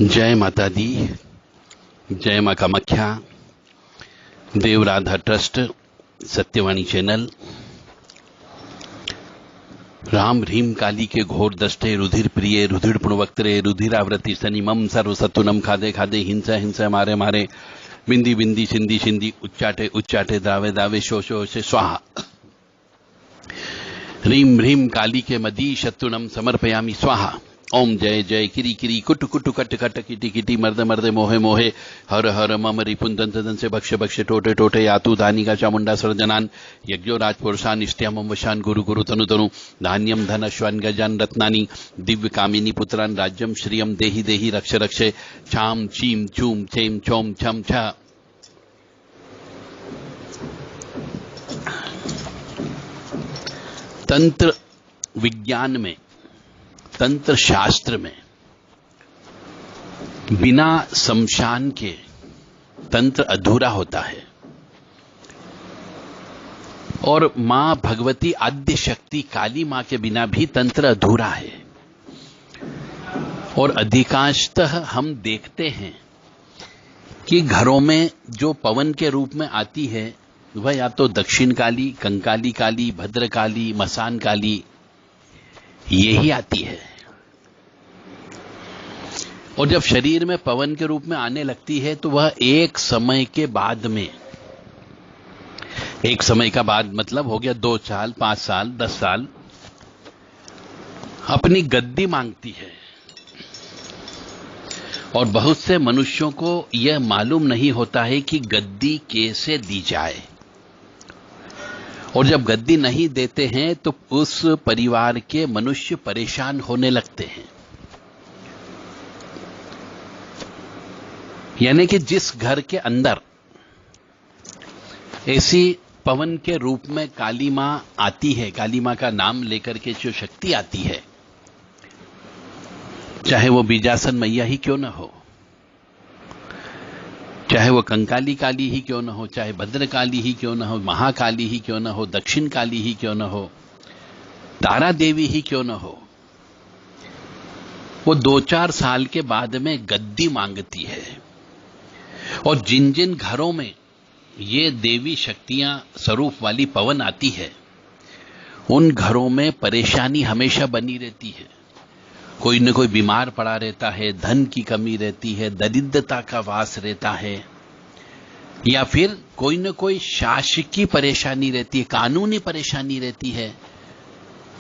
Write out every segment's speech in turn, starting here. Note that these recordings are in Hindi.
जय माता दी, जय मां कामाख्या, देव राधा ट्रस्ट, सत्यवाणी चैनल। राम ह्रीम काली के घोर दष्टे, रुधिर प्रिय रुधिर पुणवक्त्रे, रुधिरावृति शनि मम सर्वसत्तुनम खादे खादे, हिंसा हिंसा मारे मारे, बिंदी बिंदी सिंधी सिंधी, उच्चाटे उच्चाटे, दावे दावे शो शो से स्वाहा। ह्रीम ह्रीम काली के मदी शत्रुनम समर्पयामि स्वाहा। ओम जय जय किरी किरी कुट कुट कट कट किटी किटी मर्द मर्द मोहे मोहे, हर हर मम रिपुन दंत दंसे भक्ष भक्ष टोटे टोटे, यातु धानिका चामुंडा सर्जनान, यज्ञो राजपुरुषान इष्ट्याम वशान गुरु गुरु तनु तनु, धान्यम धन अश्वान गजान रत्नानि, दिव्य कामिनी पुत्रान, राज्यम श्रियम देहि देहि रक्ष रक्षे, छाम चीम चूम चेम चोम छम छ। तंत्र विज्ञान में, तंत्र शास्त्र में बिना शमशान के तंत्र अधूरा होता है और मां भगवती आद्य शक्ति काली मां के बिना भी तंत्र अधूरा है। और अधिकांशतः हम देखते हैं कि घरों में जो पवन के रूप में आती है वह या तो दक्षिण काली, कंकाली काली, भद्रकाली, मसान काली यही आती है। और जब शरीर में पवन के रूप में आने लगती है तो वह एक समय के बाद में, एक समय का बाद मतलब हो गया 2 साल, 5 साल, 10 साल, अपनी गद्दी मांगती है। और बहुत से मनुष्यों को यह मालूम नहीं होता है कि गद्दी कैसे दी जाए। और जब गद्दी नहीं देते हैं तो उस परिवार के मनुष्य परेशान होने लगते हैं। यानी कि जिस घर के अंदर ऐसी पवन के रूप में काली मां आती है, काली मां का नाम लेकर के जो शक्ति आती है, चाहे वो बीजासन मैया ही क्यों न हो, चाहे वो कंकाली काली ही क्यों न हो, चाहे भद्रकाली ही क्यों न हो, महाकाली ही क्यों न हो, दक्षिण काली ही क्यों न हो, तारा देवी ही क्यों न हो, वो 2-4 साल के बाद में गद्दी मांगती है। और जिन जिन घरों में ये देवी शक्तियां स्वरूप वाली पवन आती है, उन घरों में परेशानी हमेशा बनी रहती है। कोई न कोई बीमार पड़ा रहता है, धन की कमी रहती है, दरिद्रता का वास रहता है, या फिर कोई न कोई शासकीय परेशानी रहती है, कानूनी परेशानी रहती है।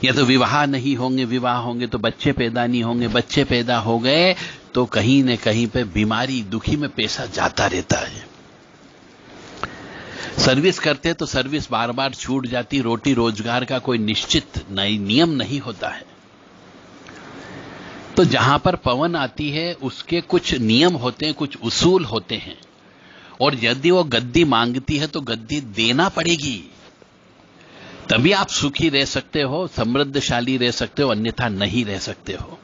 या तो विवाह नहीं होंगे, विवाह होंगे तो बच्चे पैदा नहीं होंगे, बच्चे पैदा हो गए तो कहीं न कहीं पे बीमारी दुखी में पैसा जाता रहता है। सर्विस करते तो सर्विस बार बार छूट जाती, रोटी रोजगार का कोई निश्चित नियम नहीं होता है। तो जहां पर पवन आती है उसके कुछ नियम होते हैं, कुछ उसूल होते हैं। और यदि वो गद्दी मांगती है तो गद्दी देना पड़ेगी, तभी आप सुखी रह सकते हो, समृद्धशाली रह सकते हो, अन्यथा नहीं रह सकते हो।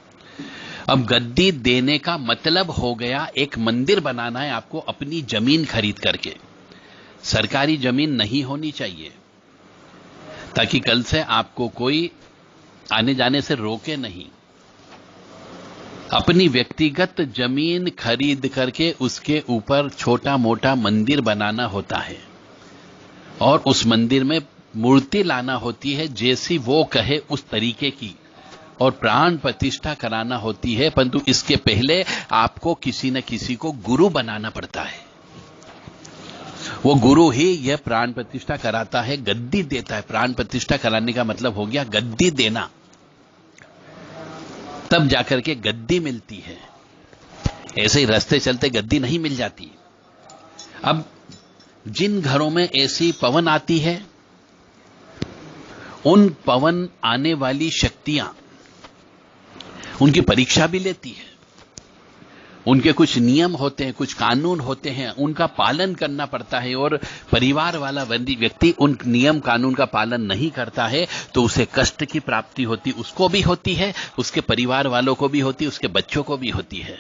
अब गद्दी देने का मतलब हो गया एक मंदिर बनाना है आपको अपनी जमीन खरीद करके। सरकारी जमीन नहीं होनी चाहिए, ताकि कल से आपको कोई आने जाने से रोके नहीं। अपनी व्यक्तिगत जमीन खरीद करके उसके ऊपर छोटा मोटा मंदिर बनाना होता है और उस मंदिर में मूर्ति लाना होती है जैसी वो कहे उस तरीके की, और प्राण प्रतिष्ठा कराना होती है। परंतु इसके पहले आपको किसी न किसी को गुरु बनाना पड़ता है। वो गुरु ही यह प्राण प्रतिष्ठा कराता है, गद्दी देता है। प्राण प्रतिष्ठा कराने का मतलब हो गया गद्दी देना, तब जाकर के गद्दी मिलती है। ऐसे ही रास्ते चलते गद्दी नहीं मिल जाती। अब जिन घरों में ऐसी पवन आती है, उन पवन आने वाली शक्तियां उनकी परीक्षा भी लेती है। उनके कुछ नियम होते हैं, कुछ कानून होते हैं, उनका पालन करना पड़ता है। और परिवार वाला व्यक्ति उन नियम कानून का पालन नहीं करता है तो उसे कष्ट की प्राप्ति होती, उसको भी होती है, उसके परिवार वालों को भी होती है, उसके बच्चों को भी होती है।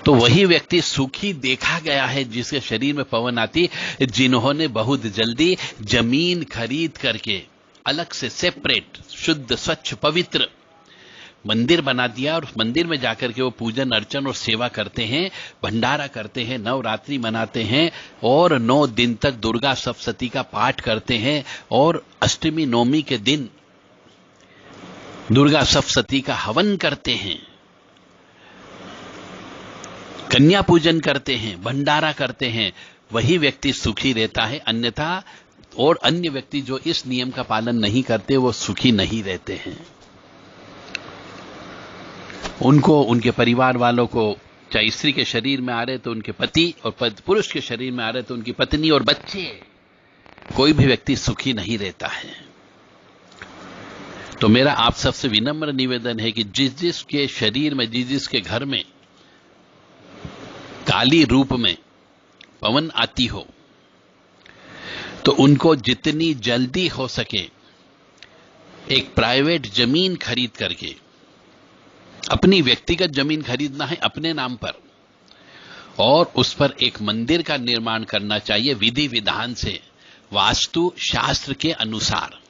तो वही व्यक्ति सुखी देखा गया है जिसके शरीर में पवन आती, जिन्होंने बहुत जल्दी जमीन खरीद करके अलग से सेपरेट, शुद्ध, स्वच्छ, पवित्र मंदिर बना दिया और उस मंदिर में जाकर के वो पूजन अर्चन और सेवा करते हैं, भंडारा करते हैं, नवरात्रि मनाते हैं और 9 दिन तक दुर्गा सप्तशती का पाठ करते हैं और अष्टमी नवमी के दिन दुर्गा सप्तशती का हवन करते हैं, कन्या पूजन करते हैं, भंडारा करते हैं, वही व्यक्ति सुखी रहता है। अन्यथा और अन्य व्यक्ति जो इस नियम का पालन नहीं करते वो सुखी नहीं रहते हैं। उनको, उनके परिवार वालों को, चाहे स्त्री के शरीर में आ रहे तो उनके पति और पुरुष के शरीर में आ रहे तो उनकी पत्नी और बच्चे, कोई भी व्यक्ति सुखी नहीं रहता है। तो मेरा आप सबसे विनम्र निवेदन है कि जिस जिस के शरीर में, जिस जिस के घर में काली रूप में पवन आती हो, तो उनको जितनी जल्दी हो सके एक प्राइवेट जमीन खरीद करके, अपनी व्यक्तिगत जमीन खरीदना है अपने नाम पर, और उस पर एक मंदिर का निर्माण करना चाहिए विधि विधान से, वास्तु शास्त्र के अनुसार।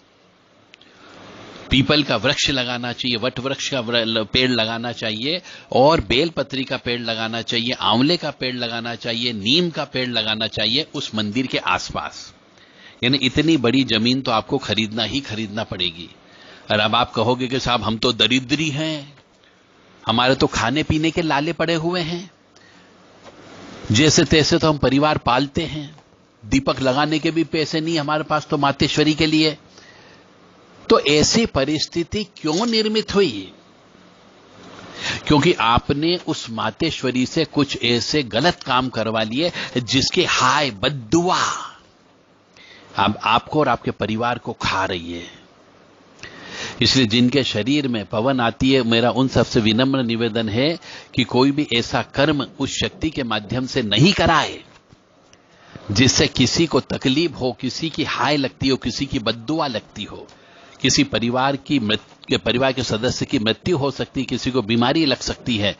पीपल का वृक्ष लगाना चाहिए, वट वृक्ष का पेड़ लगाना चाहिए और बेलपत्री का पेड़ लगाना चाहिए, आंवले का पेड़ लगाना चाहिए, नीम का पेड़ लगाना चाहिए उस मंदिर के आसपास। यानी इतनी बड़ी जमीन तो आपको खरीदना ही खरीदना पड़ेगी। और अब आप कहोगे कि साहब हम तो दरिद्री हैं, हमारे तो खाने पीने के लाले पड़े हुए हैं, जैसे तैसे तो हम परिवार पालते हैं, दीपक लगाने के भी पैसे नहीं हमारे पास तो मातेश्वरी के लिए। तो ऐसी परिस्थिति क्यों निर्मित हुई? क्योंकि आपने उस मातेश्वरी से कुछ ऐसे गलत काम करवा लिए जिसके हाय बद्दुआ अब आपको और आपके परिवार को खा रही है। इसलिए जिनके शरीर में पवन आती है, मेरा उन सबसे विनम्र निवेदन है कि कोई भी ऐसा कर्म उस शक्ति के माध्यम से नहीं कराए जिससे किसी को तकलीफ हो, किसी की हाय लगती हो, किसी की बद्दुआ लगती हो, किसी परिवार के सदस्य की मृत्यु हो सकती है, किसी को बीमारी लग सकती है।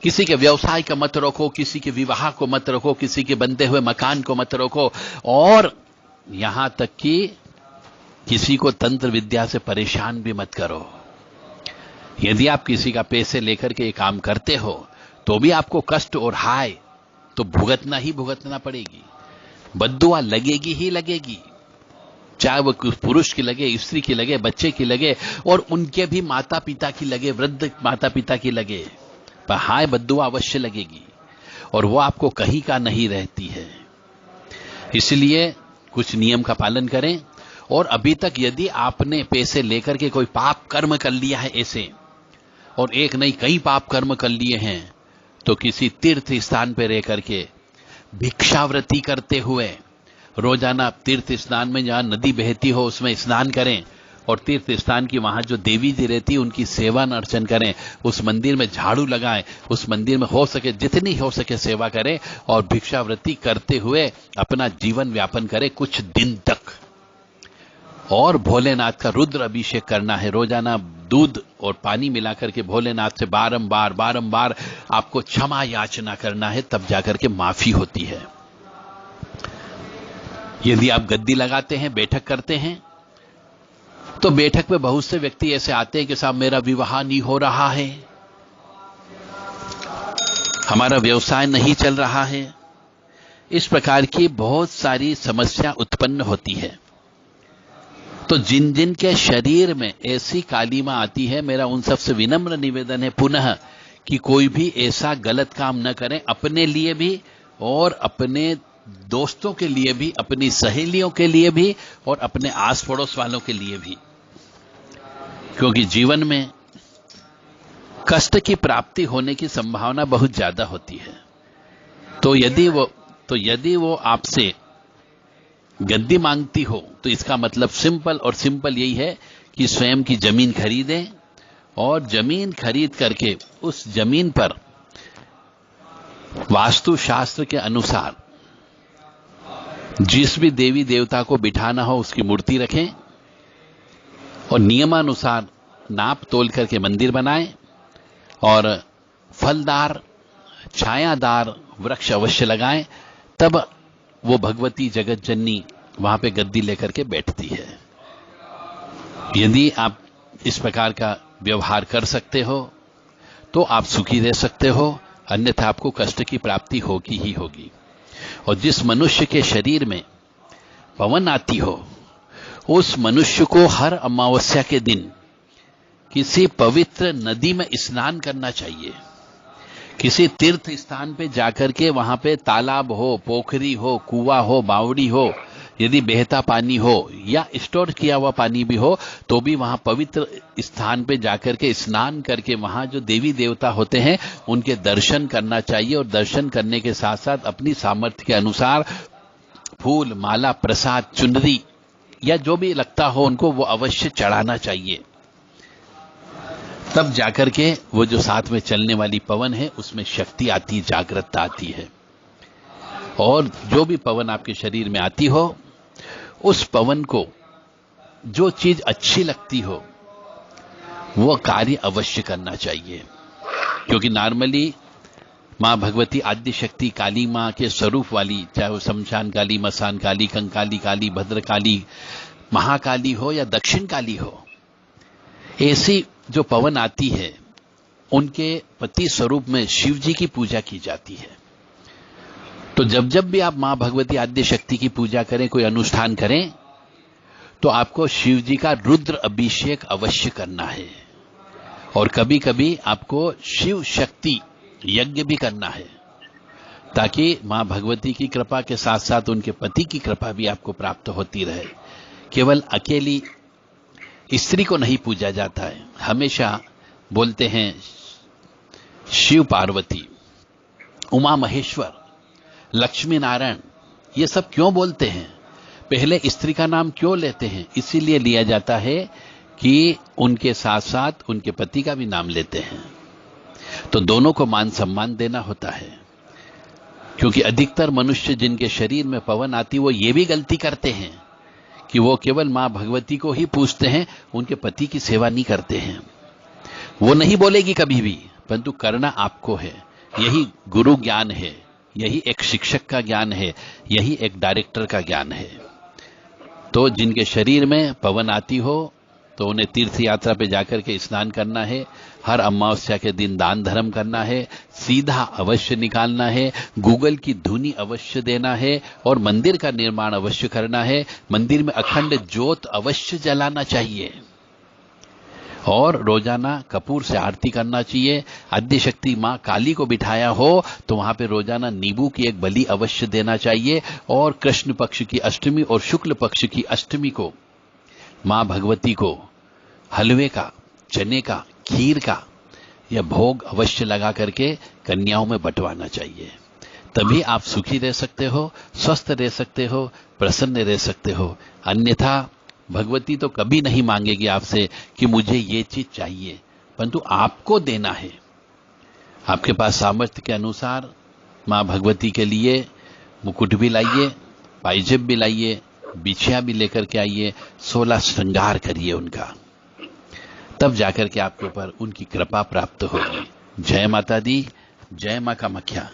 किसी के व्यवसाय का मत रोको, किसी के विवाह को मत रोको, किसी के बनते हुए मकान को मत रोको, और यहां तक कि किसी को तंत्र विद्या से परेशान भी मत करो। यदि आप किसी का पैसे लेकर के ये काम करते हो तो भी आपको कष्ट और हाय तो भुगतना ही भुगतना पड़ेगी, बद्दुआ लगेगी ही लगेगी, चाहे वो पुरुष की लगे, स्त्री की लगे, बच्चे की लगे और उनके भी माता पिता की लगे, वृद्ध माता पिता की लगे, पर हाय बद्दुआ अवश्य लगेगी और वो आपको कहीं का नहीं रहती है। इसलिए कुछ नियम का पालन करें। और अभी तक यदि आपने पैसे लेकर के कोई पाप कर्म कर लिया है ऐसे, और एक नहीं कई पाप कर्म कर लिए हैं, तो किसी तीर्थ स्थान पर रह करके भिक्षावृत्ति करते हुए रोजाना तीर्थ स्नान में जहां नदी बहती हो उसमें स्नान करें और तीर्थ स्थान की वहां जो देवी जी रहती है उनकी सेवा अर्चन करें, उस मंदिर में झाड़ू लगाएं, उस मंदिर में हो सके जितनी हो सके सेवा करें और भिक्षावृत्ति करते हुए अपना जीवन व्यापन करें कुछ दिन तक। और भोलेनाथ का रुद्र अभिषेक करना है, रोजाना दूध और पानी मिलाकर के भोलेनाथ से बारंबार आपको क्षमा याचना करना है, तब जाकर के माफी होती है। यदि आप गद्दी लगाते हैं, बैठक करते हैं, तो बैठक में बहुत से व्यक्ति ऐसे आते हैं कि साहब मेरा विवाह नहीं हो रहा है, हमारा व्यवसाय नहीं चल रहा है, इस प्रकार की बहुत सारी समस्या उत्पन्न होती है। तो जिन जिन के शरीर में ऐसी काली मां आती है, मेरा उन सबसे विनम्र निवेदन है पुनः कि कोई भी ऐसा गलत काम न करें, अपने लिए भी और अपने दोस्तों के लिए भी, अपनी सहेलियों के लिए भी और अपने आस पड़ोस वालों के लिए भी, क्योंकि जीवन में कष्ट की प्राप्ति होने की संभावना बहुत ज्यादा होती है। तो यदि वो आपसे गद्दी मांगती हो तो इसका मतलब सिंपल यही है कि स्वयं की जमीन खरीदें और जमीन खरीद करके उस जमीन पर वास्तु शास्त्र के अनुसार जिस भी देवी देवता को बिठाना हो उसकी मूर्ति रखें और नियमानुसार नाप तोल करके मंदिर बनाएं और फलदार छायादार वृक्ष अवश्य लगाएं, तब वो भगवती जगत जननी वहां पे गद्दी लेकर के बैठती है। यदि आप इस प्रकार का व्यवहार कर सकते हो तो आप सुखी रह सकते हो, अन्यथा आपको कष्ट की प्राप्ति होगी ही होगी। और जिस मनुष्य के शरीर में पवन आती हो, उस मनुष्य को हर अमावस्या के दिन किसी पवित्र नदी में स्नान करना चाहिए। किसी तीर्थ स्थान पे जाकर के वहां पे तालाब हो, पोखरी हो, कुआं हो, बावड़ी हो, यदि बहता पानी हो या स्टोर किया हुआ पानी भी हो, तो भी वहां पवित्र स्थान पे जाकर के स्नान करके वहां जो देवी देवता होते हैं उनके दर्शन करना चाहिए। और दर्शन करने के साथ साथ अपनी सामर्थ्य के अनुसार फूल, माला, प्रसाद, चुनरी या जो भी लगता हो उनको वो अवश्य चढ़ाना चाहिए। तब जाकर के वो जो साथ में चलने वाली पवन है उसमें शक्ति आती, जागृतता आती है। और जो भी पवन आपके शरीर में आती हो, उस पवन को जो चीज अच्छी लगती हो वो कार्य अवश्य करना चाहिए। क्योंकि नॉर्मली मां भगवती आद्य शक्ति काली मां के स्वरूप वाली, चाहे वो शमशान काली, मसान काली, कंकाली काली, भद्रकाली, महाकाली हो या दक्षिण काली हो, ऐसी जो पवन आती है उनके पति स्वरूप में शिव जी की पूजा की जाती है। तो जब जब भी आप मां भगवती आद्य शक्ति की पूजा करें, कोई अनुष्ठान करें, तो आपको शिव जी का रुद्र अभिषेक अवश्य करना है। और कभी कभी आपको शिव शक्ति यज्ञ भी करना है, ताकि मां भगवती की कृपा के साथ साथ उनके पति की कृपा भी आपको प्राप्त होती रहे। केवल अकेली स्त्री को नहीं पूजा जाता है। हमेशा बोलते हैं शिव पार्वती, उमा महेश्वर, लक्ष्मी नारायण, ये सब क्यों बोलते हैं? पहले स्त्री का नाम क्यों लेते हैं? इसीलिए लिया जाता है कि उनके साथ साथ उनके पति का भी नाम लेते हैं, तो दोनों को मान सम्मान देना होता है। क्योंकि अधिकतर मनुष्य जिनके शरीर में पवन आती वो ये भी गलती करते हैं कि वो केवल मां भगवती को ही पूजते हैं, उनके पति की सेवा नहीं करते हैं। वो नहीं बोलेगी कभी भी, परंतु करना आपको है। यही गुरु ज्ञान है, यही एक शिक्षक का ज्ञान है, यही एक डायरेक्टर का ज्ञान है। तो जिनके शरीर में पवन आती हो तो उन्हें तीर्थ यात्रा पे जाकर के स्नान करना है, हर अमावस्या के दिन दान धर्म करना है, सीधा अवश्य निकालना है, गूगल की धुनी अवश्य देना है और मंदिर का निर्माण अवश्य करना है। मंदिर में अखंड ज्योत अवश्य जलाना चाहिए और रोजाना कपूर से आरती करना चाहिए। आद्य शक्ति मां काली को बिठाया हो तो वहां पे रोजाना नींबू की एक बलि अवश्य देना चाहिए। और कृष्ण पक्ष की अष्टमी और शुक्ल पक्ष की अष्टमी को मां भगवती को हलवे का, चने का, खीर का यह भोग अवश्य लगा करके कन्याओं में बंटवाना चाहिए। तभी आप सुखी रह सकते हो, स्वस्थ रह सकते हो, प्रसन्न रह सकते हो। अन्यथा भगवती तो कभी नहीं मांगेगी आपसे कि मुझे ये चीज चाहिए, परंतु आपको देना है। आपके पास सामर्थ्य के अनुसार मां भगवती के लिए मुकुट भी लाइए, पायजेब भी लाइए, बिछिया भी लेकर के आइए, 16 श्रृंगार करिए उनका, तब जाकर के आपके ऊपर उनकी कृपा प्राप्त होगी। जय माता दी, जय मां कामाख्या।